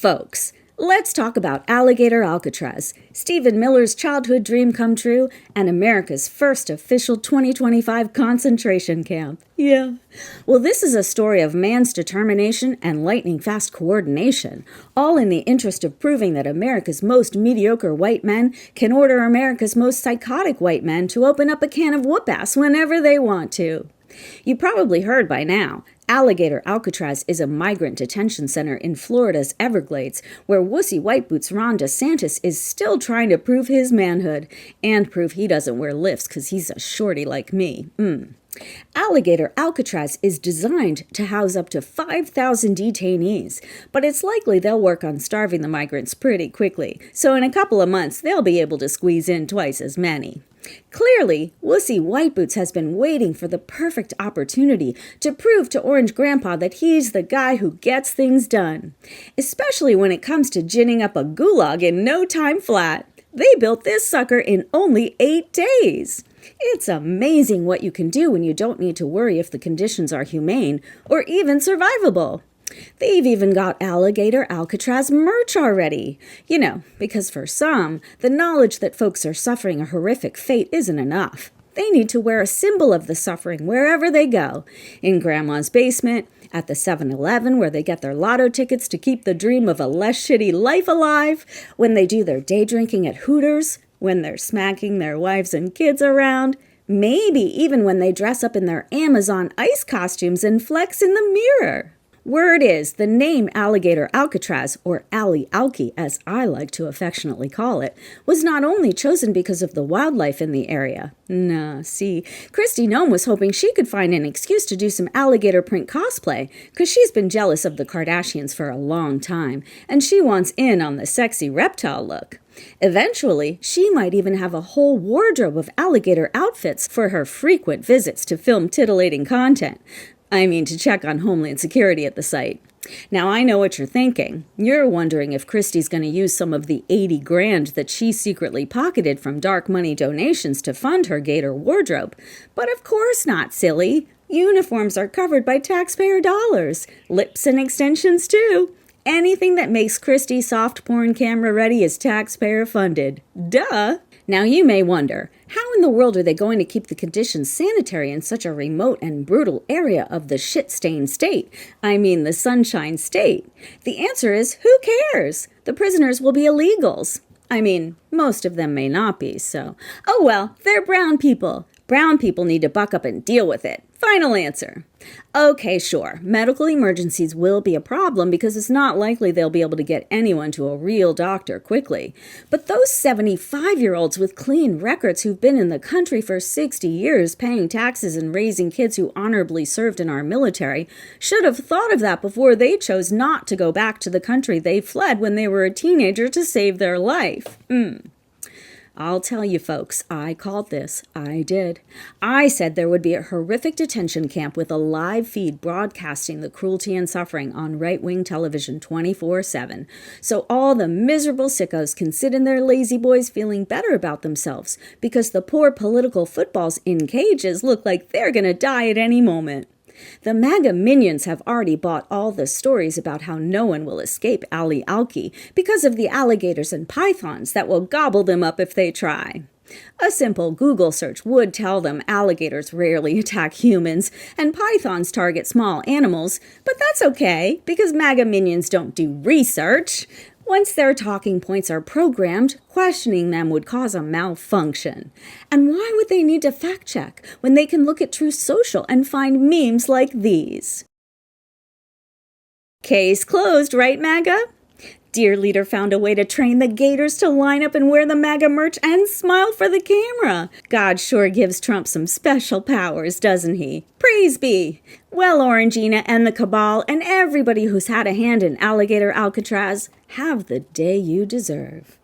Folks, let's talk about Alligator Alcatraz, Stephen Miller's childhood dream come true, and America's first official 2025 concentration camp. Yeah. Well, this is a story of man's determination and lightning-fast coordination, all in the interest of proving that America's most mediocre white men can order America's most psychotic white men to open up a can of whoop-ass whenever they want to. You probably heard by now, Alligator Alcatraz is a migrant detention center in Florida's Everglades, where wussy white boots Ron DeSantis is still trying to prove his manhood, and prove he doesn't wear lifts because he's a shorty like me. Alligator Alcatraz is designed to house up to 5,000 detainees, but it's likely they'll work on starving the migrants pretty quickly, so in a couple of months they'll be able to squeeze in twice as many. Clearly, wussy white boots has been waiting for the perfect opportunity to prove to Orange Grandpa that he's the guy who gets things done, especially when it comes to ginning up a gulag in no time flat. They built this sucker in only 8 days. It's amazing what you can do when you don't need to worry if the conditions are humane or even survivable. They've even got Alligator Alcatraz merch already. You know, because for some, the knowledge that folks are suffering a horrific fate isn't enough. They need to wear a symbol of the suffering wherever they go. In Grandma's basement, at the 7-Eleven where they get their lotto tickets to keep the dream of a less shitty life alive, when they do their day drinking at Hooters, when they're smacking their wives and kids around, maybe even when they dress up in their Amazon ice costumes and flex in the mirror. Word is, the name Alligator Alcatraz, or Allie-Alkie as I like to affectionately call it, was not only chosen because of the wildlife in the area. Nah, see, Kristi Noem was hoping she could find an excuse to do some alligator print cosplay, because she's been jealous of the Kardashians for a long time, and she wants in on the sexy reptile look. Eventually, she might even have a whole wardrobe of alligator outfits for her frequent visits to film titillating content. To check on Homeland Security at the site. Now, I know what you're thinking. You're wondering if Kristi's going to use some of the 80 grand that she secretly pocketed from dark money donations to fund her gator wardrobe. But of course not, silly. Uniforms are covered by taxpayer dollars. Lips and extensions, too. Anything that makes Kristi soft porn camera ready is taxpayer funded. Duh! Now you may wonder, how in the world are they going to keep the conditions sanitary in such a remote and brutal area of the shit-stained state? The Sunshine State. The answer is, who cares? The prisoners will be illegals. Most of them may not be, so. Oh well, they're brown people. Brown people need to buck up and deal with it. Final answer. Okay, sure. Medical emergencies will be a problem because it's not likely they'll be able to get anyone to a real doctor quickly. But those 75-year-olds with clean records who've been in the country for 60 years paying taxes and raising kids who honorably served in our military should have thought of that before they chose not to go back to the country they fled when they were a teenager to save their life. I'll tell you folks, I called this. I did. I said there would be a horrific detention camp with a live feed broadcasting the cruelty and suffering on right-wing television 24/7. So all the miserable sickos can sit in their lazy boys feeling better about themselves because the poor political footballs in cages look like they're gonna die at any moment. The MAGA minions have already bought all the stories about how no one will escape Allie-Alkie because of the alligators and pythons that will gobble them up if they try. A simple Google search would tell them alligators rarely attack humans and pythons target small animals, but that's okay because MAGA minions don't do research. Once their talking points are programmed, questioning them would cause a malfunction. And why would they need to fact-check when they can look at Truth Social and find memes like these? Case closed, right, MAGA? Dear Leader found a way to train the gators to line up and wear the MAGA merch and smile for the camera. God sure gives Trump some special powers, doesn't he? Praise be. Well, Orangina and the cabal and everybody who's had a hand in Alligator Alcatraz, have the day you deserve.